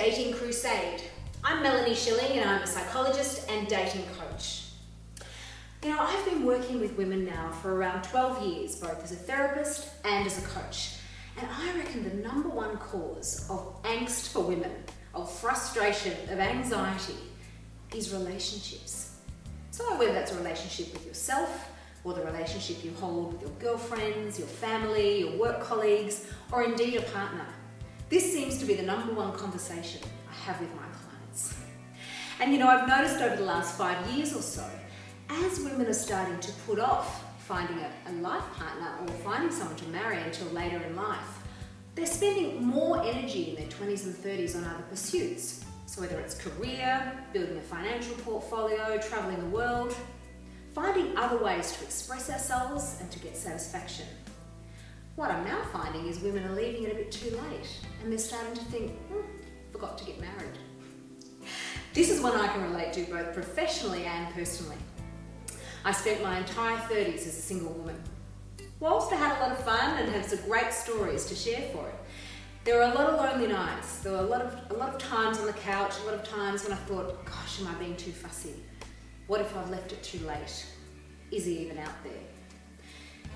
Dating Crusade. I'm Brisbane-Schilling and I'm a psychologist and dating coach. You know, I've been working with women now for around 12 years, both as a therapist and as a coach. And I reckon the number one cause of angst for women, of frustration, of anxiety, is relationships. So whether that's a relationship with yourself, or the relationship you hold with your girlfriends, your family, your work colleagues, or indeed a partner. This seems to be the number one conversation I have with my clients. And you know, I've noticed over the last 5 years or so, as women are starting to put off finding a life partner or finding someone to marry until later in life, they're spending more energy in their 20s and 30s on other pursuits. So whether it's career, building a financial portfolio, traveling the world, finding other ways to express ourselves and to get satisfaction. What I'm now finding is women are leaving it a bit too late and they're starting to think, forgot to get married. This is one I can relate to both professionally and personally. I spent my entire 30s as a single woman. Whilst I had a lot of fun and have some great stories to share for it, there were a lot of lonely nights. There were a lot of times on the couch, a lot of times when I thought, gosh, am I being too fussy? What if I've left it too late? Is he even out there?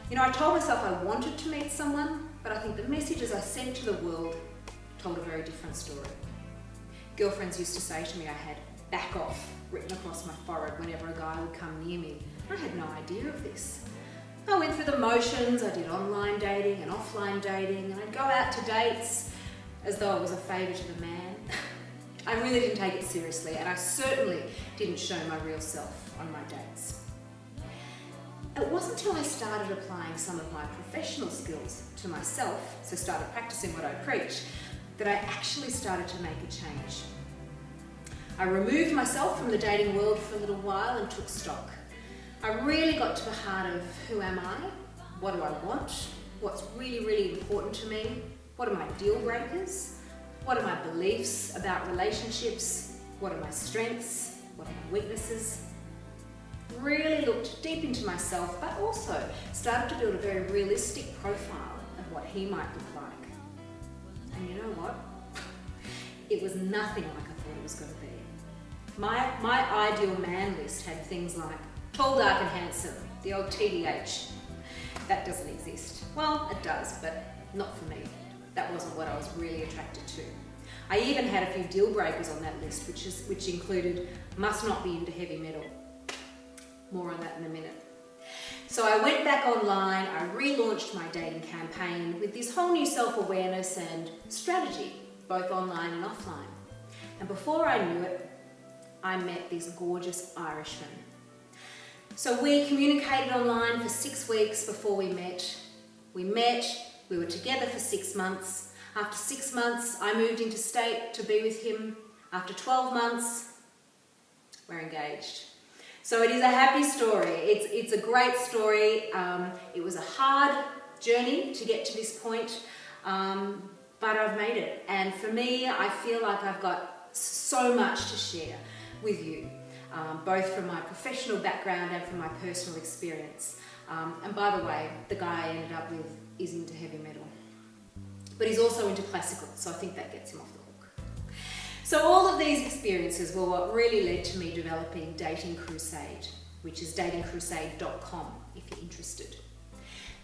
You know, I told myself I wanted to meet someone, but I think the messages I sent to the world told a very different story. Girlfriends used to say to me I had "back off" written across my forehead whenever a guy would come near me. I had no idea of this. I went through the motions, I did online dating and offline dating, and I'd go out to dates as though it was a favour to the man. I really didn't take it seriously, and I certainly didn't show my real self on my dates. It wasn't until I started applying some of my professional skills to myself, so started practicing what I preach, that I actually started to make a change. I removed myself from the dating world for a little while and took stock. I really got to the heart of who am I, what do I want, what's really, really important to me, what are my deal breakers, what are my beliefs about relationships, what are my strengths, what are my weaknesses. Really looked deep into myself, but also started to build a very realistic profile of what he might look like. And you know what? It was nothing like I thought it was going to be. My ideal man list had things like tall, dark and handsome, the old TDH. That doesn't exist. Well, it does, but not for me. That wasn't what I was really attracted to. I even had a few deal breakers on that list, which included must not be into heavy metal. More on that in a minute. So I went back online, I relaunched my dating campaign with this whole new self-awareness and strategy, both online and offline. And before I knew it, I met this gorgeous Irishman. So we communicated online for 6 weeks before we met. We were together for 6 months. After 6 months, I moved interstate to be with him. After 12 months, we're engaged. So it is a happy story. It's a great story. It was a hard journey to get to this point, but I've made it. And for me, I feel like I've got so much to share with you, both from my professional background and from my personal experience. And by the way, the guy I ended up with is into heavy metal, but he's also into classical, so I think that gets him off the hook. So all of these experiences were what really led to me developing Dating Crusade, which is datingcrusade.com if you're interested.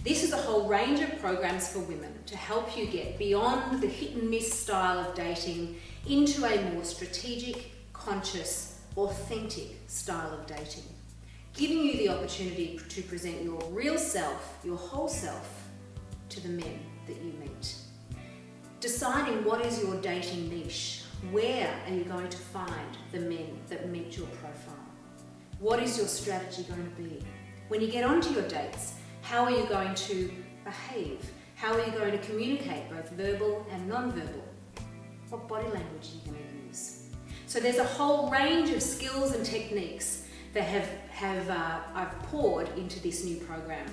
This is a whole range of programs for women to help you get beyond the hit and miss style of dating into a more strategic, conscious, authentic style of dating, giving you the opportunity to present your real self, your whole self, to the men that you meet. Deciding what is your dating niche. Where are you going to find the men that meet your profile? What is your strategy going to be? When you get onto your dates, how are you going to behave? How are you going to communicate, both verbal and non-verbal? What body language are you going to use? So there's a whole range of skills and techniques that I've poured into this new program.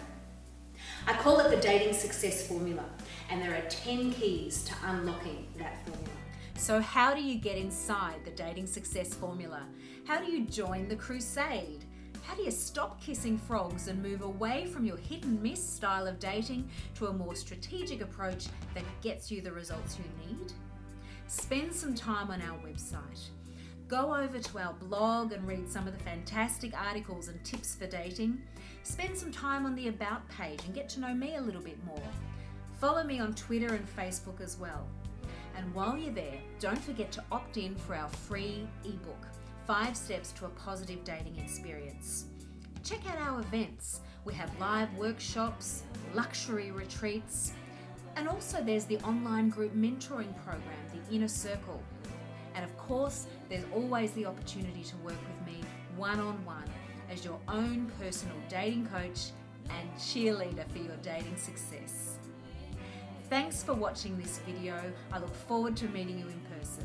I call it the Dating Success Formula, and there are 10 keys to unlocking that formula. So how do you get inside the Dating Success Formula? How do you join the crusade? How do you stop kissing frogs and move away from your hit and miss style of dating to a more strategic approach that gets you the results you need? spend some time on our website. Go over to our blog and read some of the fantastic articles and tips for dating. Spend some time on the About page and get to know me a little bit more. Follow me on Twitter and Facebook as well. And while you're there, don't forget to opt in for our free ebook, 5 Steps to a Positive Dating Experience. Check out our events. We have live workshops, luxury retreats, and also there's the online group mentoring program, the Inner Circle. And of course, there's always the opportunity to work with me one-on-one as your own personal dating coach and cheerleader for your dating success. Thanks for watching this video. I look forward to meeting you in person.